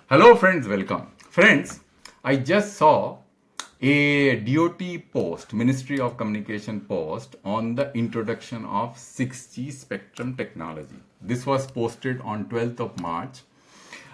Hello friends, welcome. Friends, I just saw a DOT post, Ministry of Communication post on the introduction of 6G spectrum technology. This was posted on 12th of March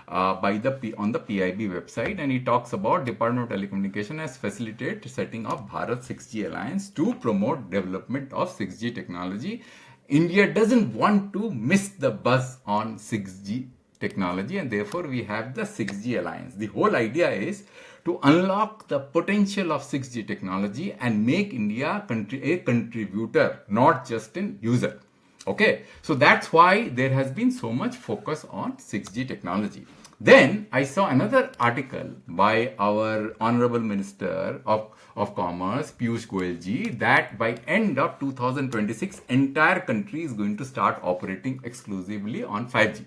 on the PIB website, and it talks about Department of Telecommunication has facilitated setting of Bharat 6G Alliance to promote development of 6G technology. India doesn't want to miss the buzz on 6G technology, and therefore we have the 6G Alliance. The whole idea is to unlock the potential of 6G technology and make India a contributor, not just an user. Okay, so that's why there has been so much focus on 6G technology. Then I saw another article by our Honorable Minister of Commerce, Piyush Goyal ji, that by end of 2026, entire country is going to start operating exclusively on 5G.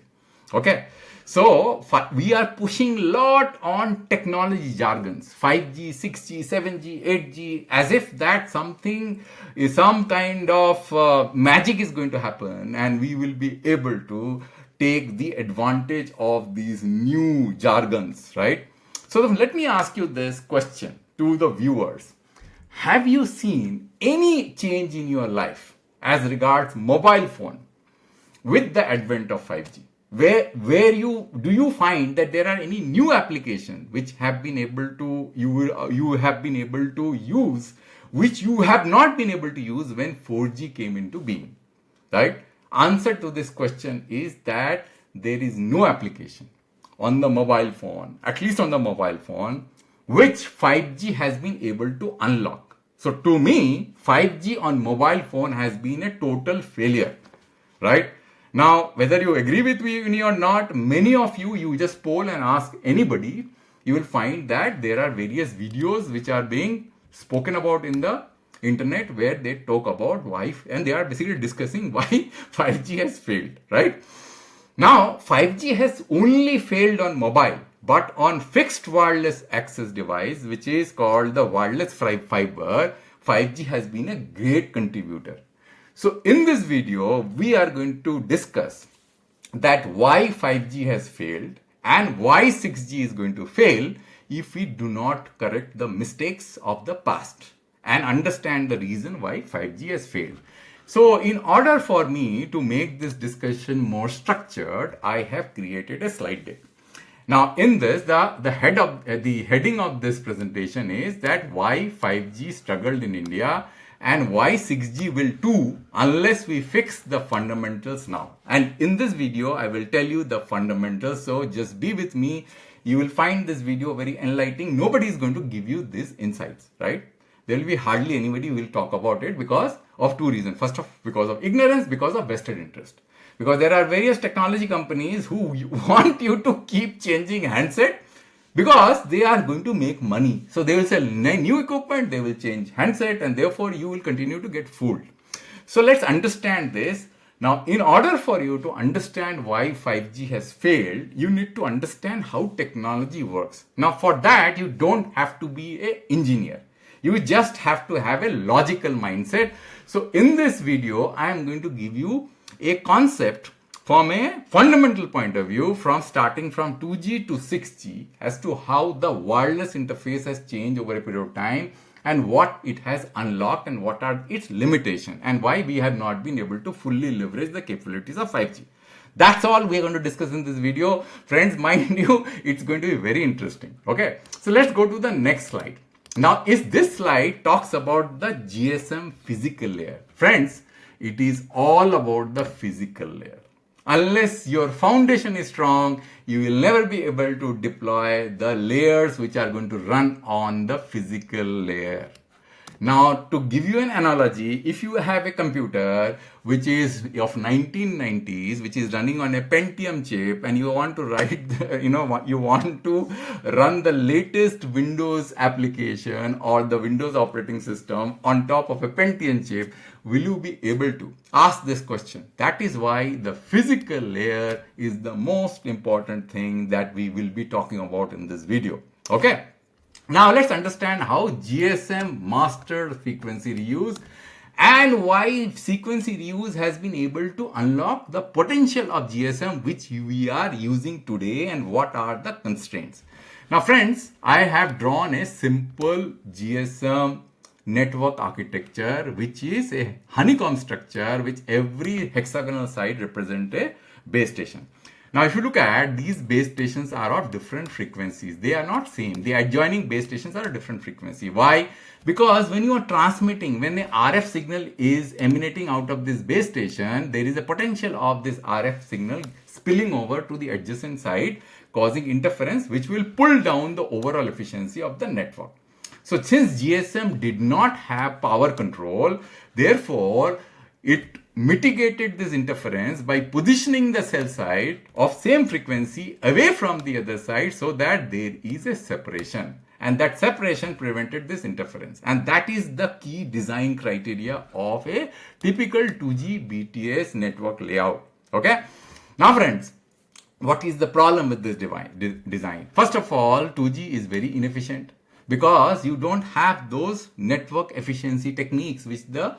Okay, so we are pushing a lot on technology jargons, 5G, 6G, 7G, 8G, as if that something is some kind of magic is going to happen and we will be able to take the advantage of these new jargons, right? So let me ask you this question to the viewers. Have you seen any change in your life as regards mobile phone with the advent of 5G? Where you find that there are any new applications which have been able to you have been able to use, which you have not been able to use when 4G came into being, right? Answer to this question is that there is no application on the mobile phone, at least on the mobile phone, which 5G has been able to unlock. So to me, 5G on mobile phone has been a total failure, right? Now, whether you agree with me or not, many of you just poll and ask anybody, you will find that there are various videos which are being spoken about in the internet where they talk about why, and they are basically discussing why 5G has failed, right? Now, 5G has only failed on mobile, but on fixed wireless access device, which is called the wireless fiber, 5G has been a great contributor. So in this video, we are going to discuss that why 5G has failed and why 6G is going to fail if we do not correct the mistakes of the past and understand the reason why 5G has failed. So in order for me to make this discussion more structured, I have created a slide deck. Now in this, the heading of this presentation is that why 5G struggled in India and why 6G will too unless we fix the fundamentals now. And in this video, I will tell you the fundamentals. So just be with me. You will find this video very enlightening. Nobody is going to give you these insights, right? There will be hardly anybody who will talk about it because of two reasons. First off, because of ignorance, because of vested interest. Because there are various technology companies who want you to keep changing handset because they are going to make money. So they will sell new equipment, they will change handset, and therefore you will continue to get fooled. So let's understand this. Now, in order for you to understand why 5G has failed, you need to understand how technology works. Now, for that, you don't have to be an engineer. You just have to have a logical mindset. So in this video, I am going to give you a concept from a fundamental point of view, from starting from 2G to 6G, as to how the wireless interface has changed over a period of time and what it has unlocked and what are its limitations and why we have not been able to fully leverage the capabilities of 5G. That's all we are going to discuss in this video. Friends, mind you, it's going to be very interesting. Okay, so let's go to the next slide. Now, this slide talks about the GSM physical layer. Friends, it is all about the physical layer. Unless your foundation is strong, you will never be able to deploy the layers which are going to run on the physical layer. Now, to give you an analogy, if you have a computer which is of 1990s, which is running on a Pentium chip, and you want to write, you want to run the latest Windows application or the Windows operating system on top of a Pentium chip, will you be able to? Ask this question. That is why the physical layer is the most important thing that we will be talking about in this video. Okay. Now let's understand how GSM mastered frequency reuse and why frequency reuse has been able to unlock the potential of GSM which we are using today, and what are the constraints. Now friends, I have drawn a simple GSM network architecture which is a honeycomb structure, which every hexagonal side represents a base station. Now, if you look at these base stations are of different frequencies. They are not same. The adjoining base stations are a different frequency. Why? Because when you are transmitting, when the RF signal is emanating out of this base station, there is a potential of this RF signal spilling over to the adjacent side, causing interference, which will pull down the overall efficiency of the network. So since GSM did not have power control, therefore it mitigated this interference by positioning the cell side of same frequency away from the other side, so that there is a separation, and that separation prevented this interference. And that is the key design criteria of a typical 2G BTS network layout. Okay. Now friends, what is the problem with this design? First of all, 2G is very inefficient because you don't have those network efficiency techniques which the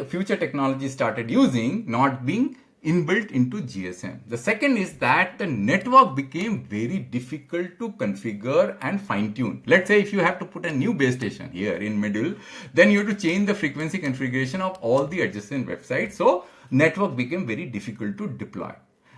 future technology started using, not being inbuilt into GSM. The second is that the network became very difficult to configure and fine tune. Let's say if you have to put a new base station here in middle, then you have to change the frequency configuration of all the adjacent websites. So network became very difficult to deploy.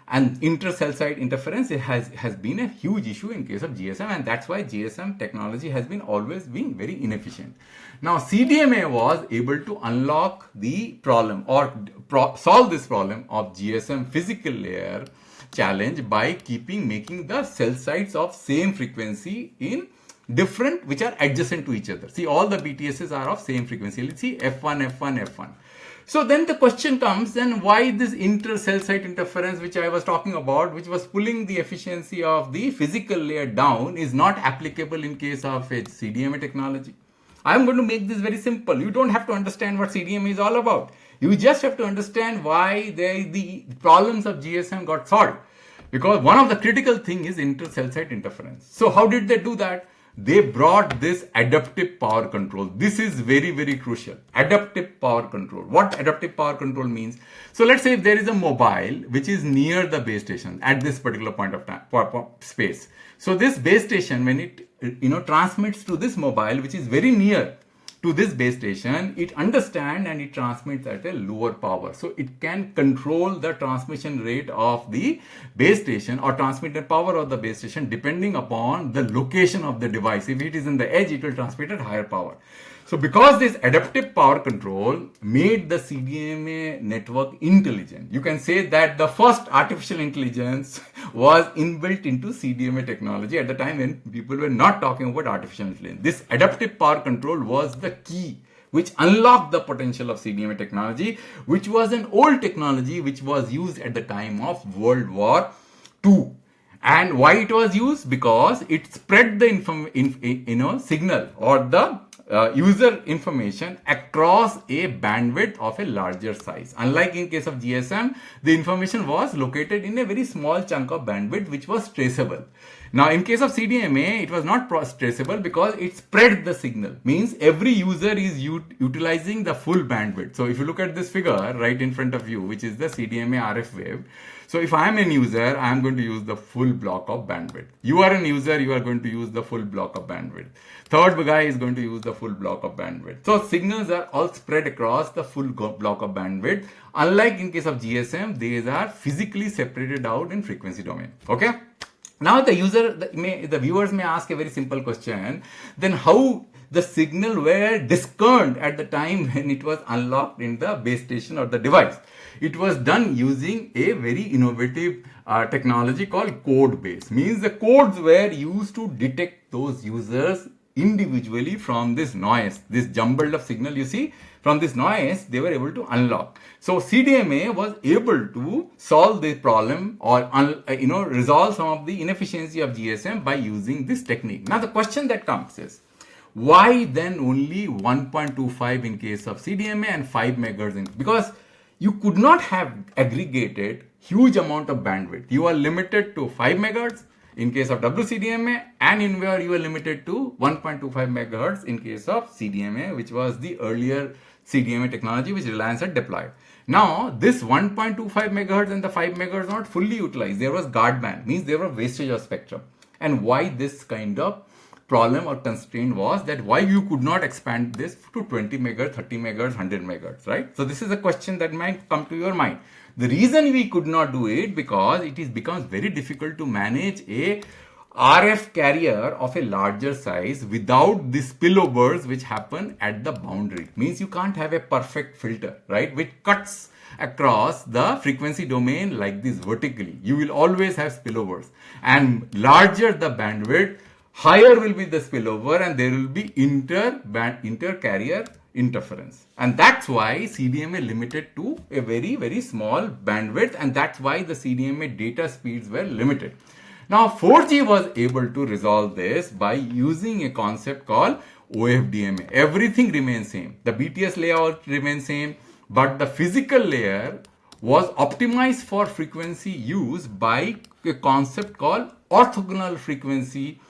And inter-cell side interference has been a huge issue in case of GSM, and that's why GSM technology has been always been very inefficient. Now CDMA was able to unlock the problem or solve this problem of GSM physical layer challenge by making the cell sites of same frequency in different, which are adjacent to each other. See, all the BTSs are of same frequency. Let's see F1, F1, F1. So then the question comes, then why this inter-cell site interference which I was talking about, which was pulling the efficiency of the physical layer down, is not applicable in case of a CDMA technology? I am going to make this very simple. You don't have to understand what CDMA is all about. You just have to understand why the problems of GSM got solved. Because one of the critical thing is inter-cell site interference. So how did they do that? They brought this adaptive power control. This is very, very crucial. Adaptive power control. What adaptive power control means? So let's say if there is a mobile which is near the base station at this particular point of time, space. So this base station, when it transmits to this mobile which is very near to this base station, it understands and it transmits at a lower power. So it can control the transmission rate of the base station or transmitted power of the base station depending upon the location of the device. If it is in the edge, it will transmit at higher power. So because this adaptive power control made the CDMA network intelligent, you can say that the first artificial intelligence was inbuilt into CDMA technology at the time when people were not talking about artificial intelligence. This adaptive power control was the key which unlocked the potential of CDMA technology, which was an old technology which was used at the time of World War II. And why it was used? Because it spread the signal or the user information across a bandwidth of a larger size. Unlike in case of GSM, the information was located in a very small chunk of bandwidth which was traceable. Now in case of CDMA, it was not traceable because it spread the signal. Means every user is utilizing the full bandwidth. So if you look at this figure right in front of you, which is the CDMA RF wave. So if I am an user, I am going to use the full block of bandwidth. You are an user, you are going to use the full block of bandwidth. Third guy is going to use the full block of bandwidth. So signals are all spread across the full block of bandwidth. Unlike in case of GSM, these are physically separated out in frequency domain. Okay. Now the viewers may ask a very simple question. Then how the signal were discerned at the time when it was unlocked in the base station or the device? It was done using a very innovative technology called code base. Means the codes were used to detect those users individually from this noise, this jumbled up signal you see. From this noise, they were able to unlock. So CDMA was able to solve the problem or resolve some of the inefficiency of GSM by using this technique. Now the question that comes is, why then only 1.25 in case of CDMA and 5 megahertz? Because you could not have aggregated huge amount of bandwidth. You are limited to 5 megahertz in case of WCDMA, and in where you are limited to 1.25 megahertz in case of CDMA, which was the earlier CDMA technology which Reliance had deployed. Now, this 1.25 megahertz and the 5 megahertz not fully utilized. There was guard band, means there was wastage of spectrum. And why this kind of problem or constraint was that why you could not expand this to 20 megahertz, 30 megahertz, 100 megahertz, right? So this is a question that might come to your mind. The reason we could not do it because it becomes very difficult to manage a RF carrier of a larger size without the spillovers which happen at the boundary. Means you can't have a perfect filter, right, which cuts across the frequency domain like this vertically. You will always have spillovers, and larger the bandwidth, higher will be the spillover, and there will be inter-carrier interference. And that's why CDMA limited to a very, very small bandwidth, and that's why the CDMA data speeds were limited. Now 4G was able to resolve this by using a concept called OFDMA. Everything remains same. The BTS layout remains same, but the physical layer was optimized for frequency use by a concept called orthogonal frequency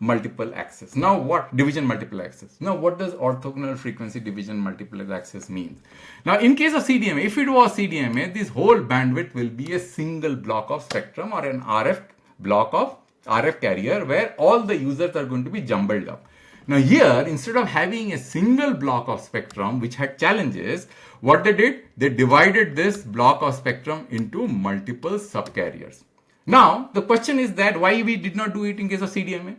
multiple access. Now what? Division multiple access. Now what does orthogonal frequency division multiple access mean? Now in case of CDMA, if it was CDMA, this whole bandwidth will be a single block of spectrum or an RF block of RF carrier where all the users are going to be jumbled up. Now here, instead of having a single block of spectrum which had challenges, what they did, they divided this block of spectrum into multiple subcarriers. Now the question is that why we did not do it in case of CDMA?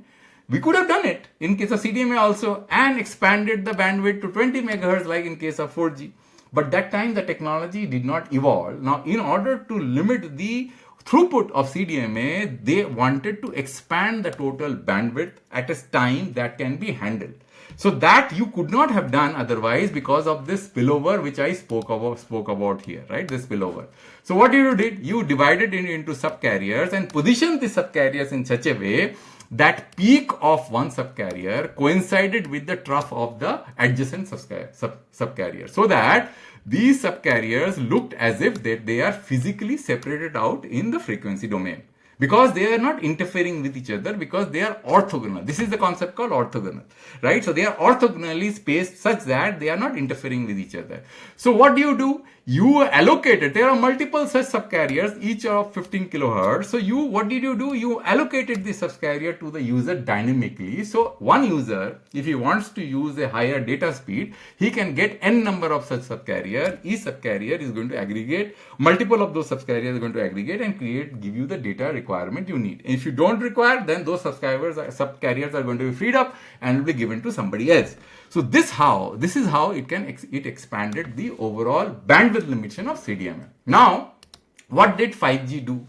We could have done it in case of CDMA also and expanded the bandwidth to 20 megahertz like in case of 4G. But that time the technology did not evolve. Now in order to limit the throughput of CDMA, they wanted to expand the total bandwidth at a time that can be handled. So that you could not have done otherwise because of this spillover which I spoke about here, right? This spillover. So what you did, you divided it into subcarriers and positioned the subcarriers in such a way that peak of one subcarrier coincided with the trough of the adjacent subcarrier, so that these subcarriers looked as if they are physically separated out in the frequency domain because they are not interfering with each other, because they are orthogonal. This is the concept called orthogonal, right? So they are orthogonally spaced such that they are not interfering with each other. So what do? You allocated, there are multiple such subcarriers, each of 15 kilohertz. So what did you do? You allocated the subcarrier to the user dynamically. So one user, if he wants to use a higher data speed, he can get n number of such subcarrier. Each subcarrier is going to aggregate, multiple of those subcarriers are going to aggregate and give you the data requirement you need. If you don't require, then those subcarriers are going to be freed up and will be given to somebody else. So this is how it expanded the overall bandwidth limitation of CDMA. Now, what did 5G do?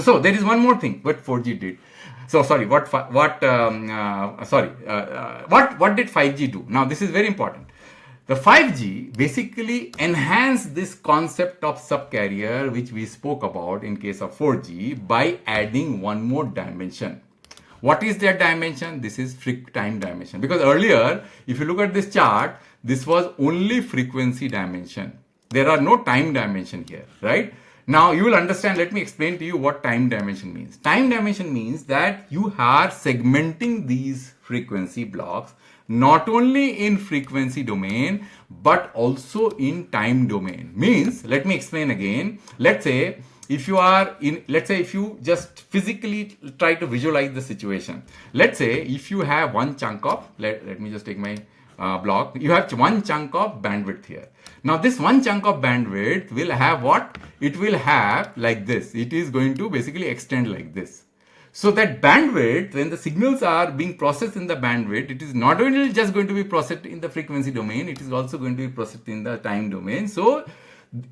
So there is one more thing what 4G did. So sorry, what did 5G do? Now this is very important. The 5G basically enhanced this concept of subcarrier which we spoke about in case of 4G by adding one more dimension. What is that dimension? This is time dimension. Because earlier, if you look at this chart, this was only frequency dimension. There are no time dimension here, right? Now you will understand, let me explain to you what time dimension means. Time dimension means that you are segmenting these frequency blocks not only in frequency domain but also in time domain. Means, let me explain again. Let's say if you just physically try to visualize the situation. Let's say if you have one chunk of, let me just take my block. You have one chunk of bandwidth here. Now this one chunk of bandwidth will have what? It will have like this. It is going to basically extend like this. So that bandwidth, when the signals are being processed in the bandwidth, it is not only just going to be processed in the frequency domain, it is also going to be processed in the time domain. So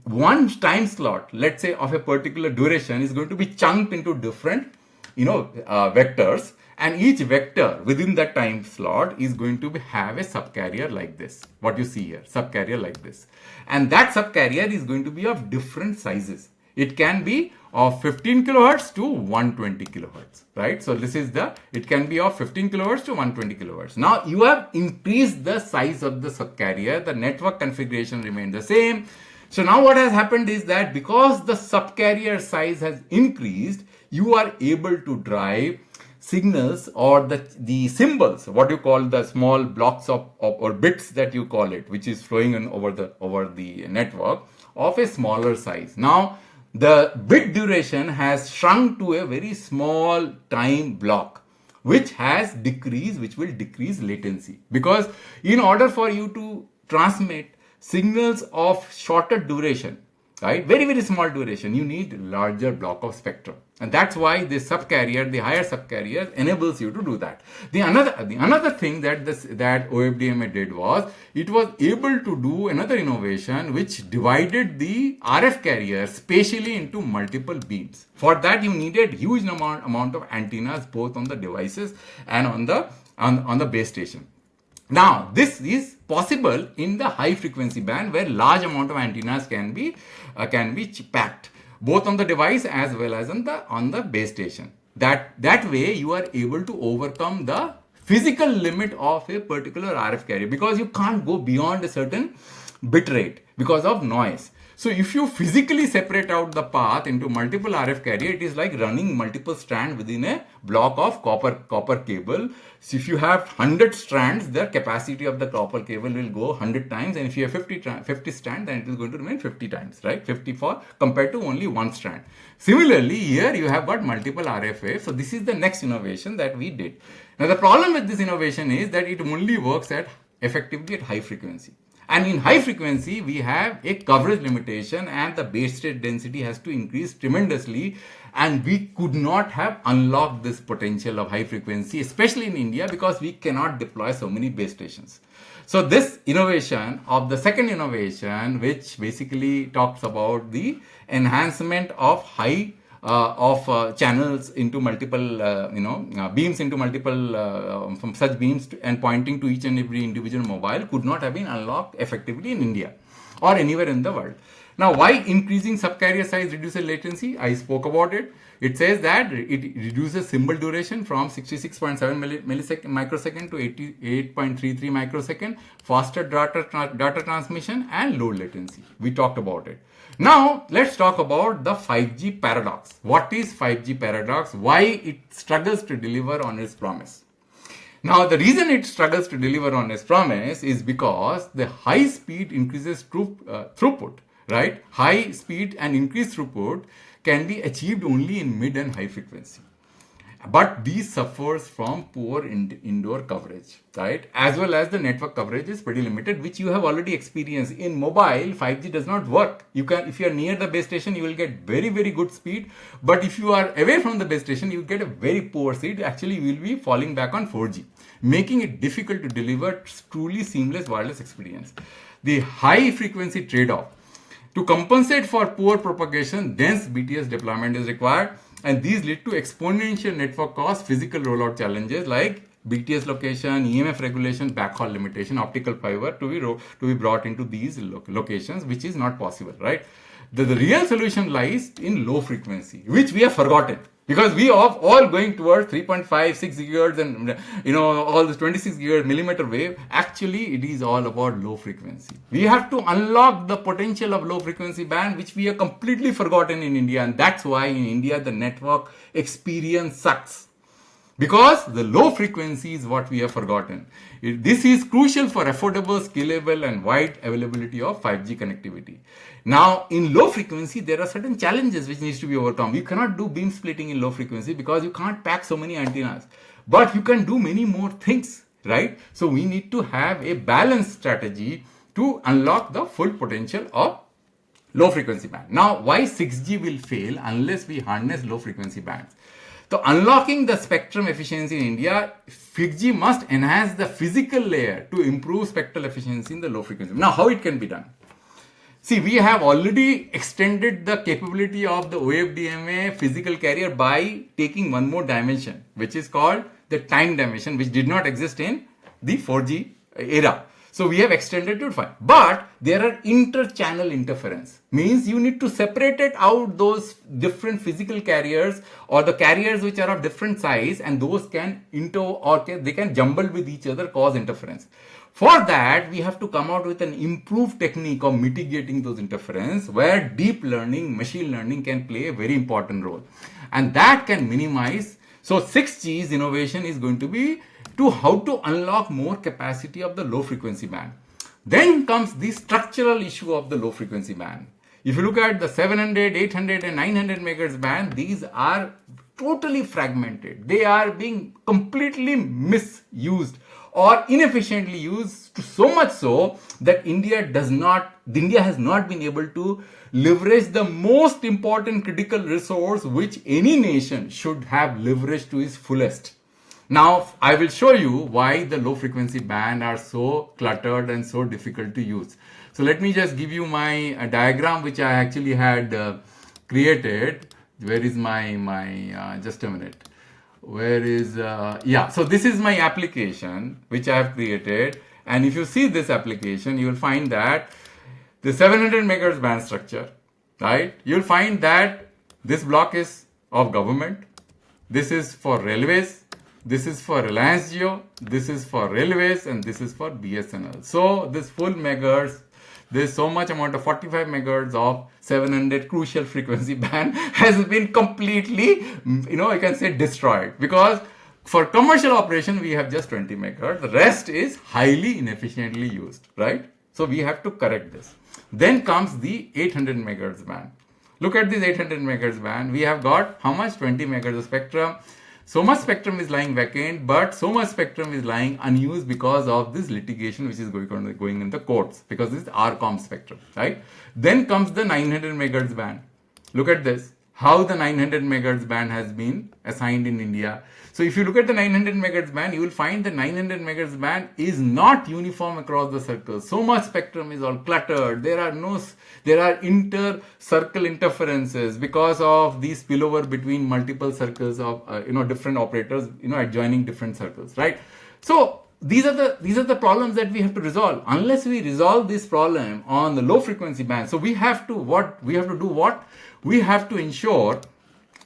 one time slot, let's say of a particular duration, is going to be chunked into different, vectors, and each vector within that time slot is going to have a subcarrier like this. What you see here, subcarrier like this, and that subcarrier is going to be of different sizes. It can be of 15 kilohertz to 120 kilohertz, right? So it can be of 15 kilohertz to 120 kilohertz. Now you have increased the size of the subcarrier. The network configuration remained the same. So now what has happened is that because the subcarrier size has increased, you are able to drive signals or the symbols, what you call the small blocks of or bits that you call it, which is flowing over the network of a smaller size. Now, the bit duration has shrunk to a very small time block, which will decrease latency. Because in order for you to transmit signals of shorter duration, right, very, very small duration, you need larger block of spectrum. And that's why the higher subcarrier enables you to do that. The another thing that OFDMA did was, it was able to do another innovation which divided the RF carrier spatially into multiple beams. For that, you needed huge amount of antennas both on the devices and on the base station. Now, this is possible in the high frequency band, where large amount of antennas can be packed both on the device as well as on the base station. That way you are able to overcome the physical limit of a particular RF carrier, because you can't go beyond a certain bit rate because of noise. So if you physically separate out the path into multiple RF carrier, it is like running multiple strands within a block of copper cable. So if you have 100 strands, the capacity of the copper cable will go 100 times. And if you have 50 strands, then it is going to remain 50 times, right? 54 compared to only one strand. Similarly, here you have got multiple RF waves. So this is the next innovation that we did. Now the problem with this innovation is that it only works effectively at high frequency. And in high frequency, we have a coverage limitation, and the base state density has to increase tremendously. And we could not have unlocked this potential of high frequency, especially in India, because we cannot deploy so many base stations. So this innovation of the second innovation, which basically talks about the enhancement of channels into multiple, beams into multiple from such beams and pointing to each and every individual mobile, could not have been unlocked effectively in India or anywhere in the world. Now, why increasing subcarrier size reduces latency? I spoke about it. It says that it reduces symbol duration from 66.7 microsecond to 88.33 microsecond, faster data transmission, and low latency. We talked about it. Now, let's talk about the 5G paradox. What is 5G paradox? Why it struggles to deliver on its promise? Now, the reason it struggles to deliver on its promise is because the high speed increases throughput, right? High speed and increased throughput can be achieved only in mid and high frequency. But these suffers from poor indoor coverage, right? As well as the network coverage is pretty limited, which you have already experienced. In mobile, 5G does not work. If you are near the base station, you will get very, very good speed. But if you are away from the base station, you get a very poor speed. Actually, you will be falling back on 4G, making it difficult to deliver truly seamless wireless experience. The high frequency trade-off. To compensate for poor propagation, dense BTS deployment is required. And these lead to exponential network costs, physical rollout challenges like BTS location, EMF regulation, backhaul limitation, optical fiber to be brought into these locations, which is not possible, right? The real solution lies in low frequency, which we have forgotten. Because we are all going towards 3.5, 6 gigahertz and all this 26 gigahertz millimeter wave. Actually, it is all about low frequency. We have to unlock the potential of low frequency band, which we have completely forgotten in India. And that's why in India, the network experience sucks. Because the low frequency is what we have forgotten. This is crucial for affordable, scalable, and wide availability of 5G connectivity. Now, in low frequency, there are certain challenges which needs to be overcome. You cannot do beam splitting in low frequency because you can't pack so many antennas. But you can do many more things, right? So we need to have a balanced strategy to unlock the full potential of low frequency band. Now, why 6G will fail unless we harness low frequency bands? So unlocking the spectrum efficiency in India, 6G must enhance the physical layer to improve spectral efficiency in the low frequency. Now, how it can be done? See, we have already extended the capability of the OFDMA physical carrier by taking one more dimension, which is called the time dimension, which did not exist in the 4G era. So we have extended to 5. But there are inter-channel interference. Means you need to separate it out those different physical carriers or the carriers which are of different size, and those can they can jumble with each other, cause interference. For that, we have to come out with an improved technique of mitigating those interference, where deep learning, machine learning can play a very important role. And that can minimize. So 6G's innovation is going to be to how to unlock more capacity of the low frequency band. Then comes the structural issue of the low frequency band. If you look at the 700, 800 and 900 megahertz band, these are totally fragmented. They are being completely misused or inefficiently used, so much so that India has not been able to leverage the most important critical resource which any nation should have leveraged to its fullest. Now, I will show you why the low frequency band are so cluttered and so difficult to use. So let me just give you my diagram which I actually had created. Where is my just a minute. Where is, yeah, so this is my application which I have created. And if you see this application, you will find that the 700 megahertz band structure, right? You'll find that this block is of government. This is for railways. This is for Reliance Jio. This is for railways, and this is for BSNL. So this full megahertz, there's so much amount of 45 megahertz of 700 crucial frequency band has been completely, I can say destroyed, because for commercial operation, we have just 20 megahertz. The rest is highly inefficiently used, right? So we have to correct this. Then comes the 800 megahertz band. Look at this 800 megahertz band. We have got how much? 20 megahertz of spectrum. So much spectrum is lying vacant, but so much spectrum is lying unused because of this litigation which is going in the courts, because this is RCOM spectrum, right? Then comes the 900 megahertz band. Look at this, how the 900 megahertz band has been assigned in India. So if you look at the 900 megahertz band, you will find the 900 megahertz band is not uniform across the circles. So much spectrum is all cluttered. There are inter-circle interferences because of the spillover between multiple circles of different operators, adjoining different circles, right? So these are the problems that we have to resolve. Unless we resolve this problem on the low frequency band, so we have to ensure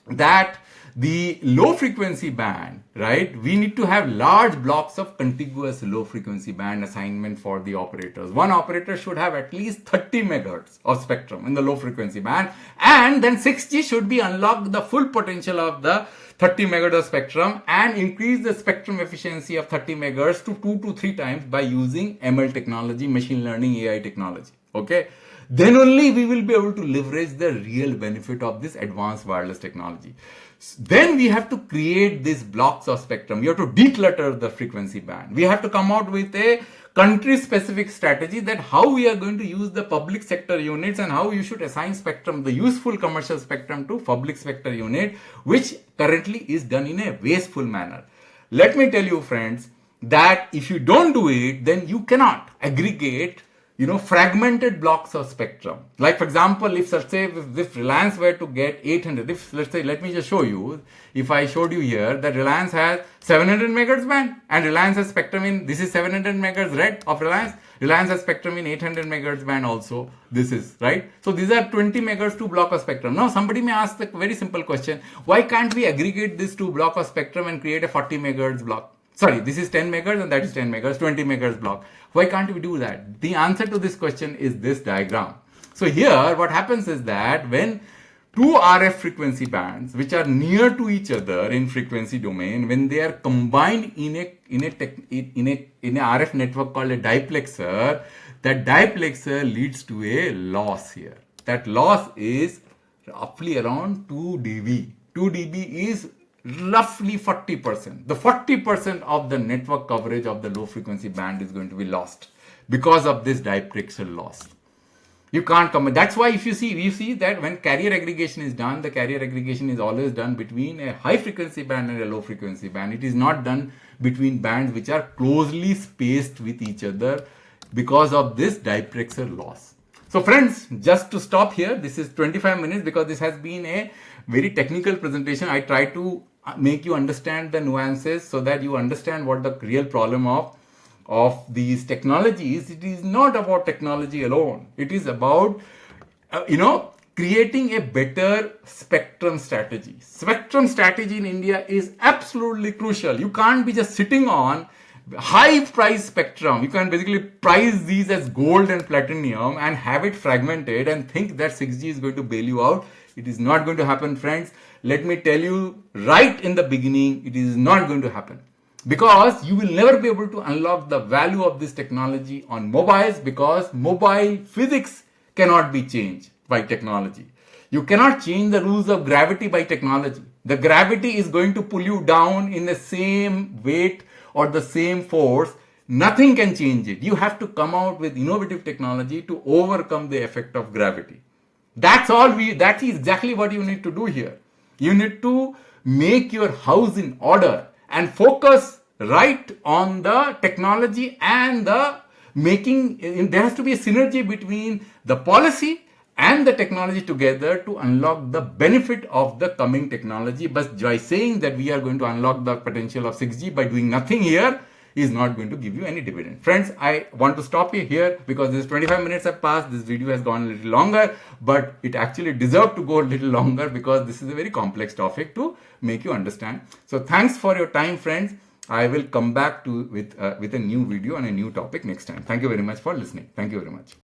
that the low frequency band, right? We need to have large blocks of contiguous low frequency band assignment for the operators. One operator should have at least 30 megahertz of spectrum in the low frequency band, and then 6G should be unlocked the full potential of the 30 megahertz of spectrum and increase the spectrum efficiency of 30 megahertz to 2 to 3 times by using ML technology, machine learning, AI technology. Okay. Then only we will be able to leverage the real benefit of this advanced wireless technology. Then we have to create these blocks of spectrum. We have to declutter the frequency band. We have to come out with a country-specific strategy that how we are going to use the public sector units and how you should assign spectrum, the useful commercial spectrum, to public sector unit, which currently is done in a wasteful manner. Let me tell you, friends, that if you don't do it, then you cannot aggregate fragmented blocks of spectrum. Like, for example, if Reliance were to get 800, let me just show you, if I showed you here that Reliance has 700 megahertz band and Reliance has spectrum in, this is 700 megahertz red of Reliance has spectrum in 800 megahertz band also, this is, right? So these are 20 megahertz, 2 block of spectrum. Now somebody may ask the very simple question, why can't we aggregate this 2 block of spectrum and create a 40 megahertz block? Sorry, this is 10 megahertz and that is 10 megahertz, 20 megahertz block. Why can't we do that? The answer to this question is this diagram. So here what happens is that when 2 RF frequency bands which are near to each other in frequency domain, when they are combined in a RF network called a diplexer, that diplexer leads to a loss here. That loss is roughly around 2 dB. 2 dB is roughly 40%. The 40% of the network coverage of the low frequency band is going to be lost because of this diplexer loss. You can't come. That's why if you see that when carrier aggregation is done, the carrier aggregation is always done between a high frequency band and a low frequency band. It is not done between bands which are closely spaced with each other because of this diplexer loss. So friends, just to stop here, this is 25 minutes because this has been a very technical presentation. I try to make you understand the nuances so that you understand what the real problem of these technologies. It is not about technology alone. It is about creating a better spectrum strategy. Spectrum strategy in India is absolutely crucial. You can't be just sitting on high price spectrum. You can basically price these as gold and platinum and have it fragmented and think that 6G is going to bail you out. It is not going to happen, friends. Let me tell you right in the beginning, it is not going to happen. Because you will never be able to unlock the value of this technology on mobiles, because mobile physics cannot be changed by technology. You cannot change the rules of gravity by technology. The gravity is going to pull you down in the same weight or the same force. Nothing can change it. You have to come out with innovative technology to overcome the effect of gravity. That is exactly what you need to do here. You need to make your house in order and focus right on the technology and the making. There has to be a synergy between the policy and the technology together to unlock the benefit of the coming technology. But by saying that we are going to unlock the potential of 6G by doing nothing here is not going to give you any dividend. Friends, I want to stop you here because this 25 minutes have passed. This video has gone a little longer, but it actually deserved to go a little longer because this is a very complex topic to make you understand. So thanks for your time, friends. I will come back with a new video and a new topic next time. Thank you very much for listening. Thank you very much.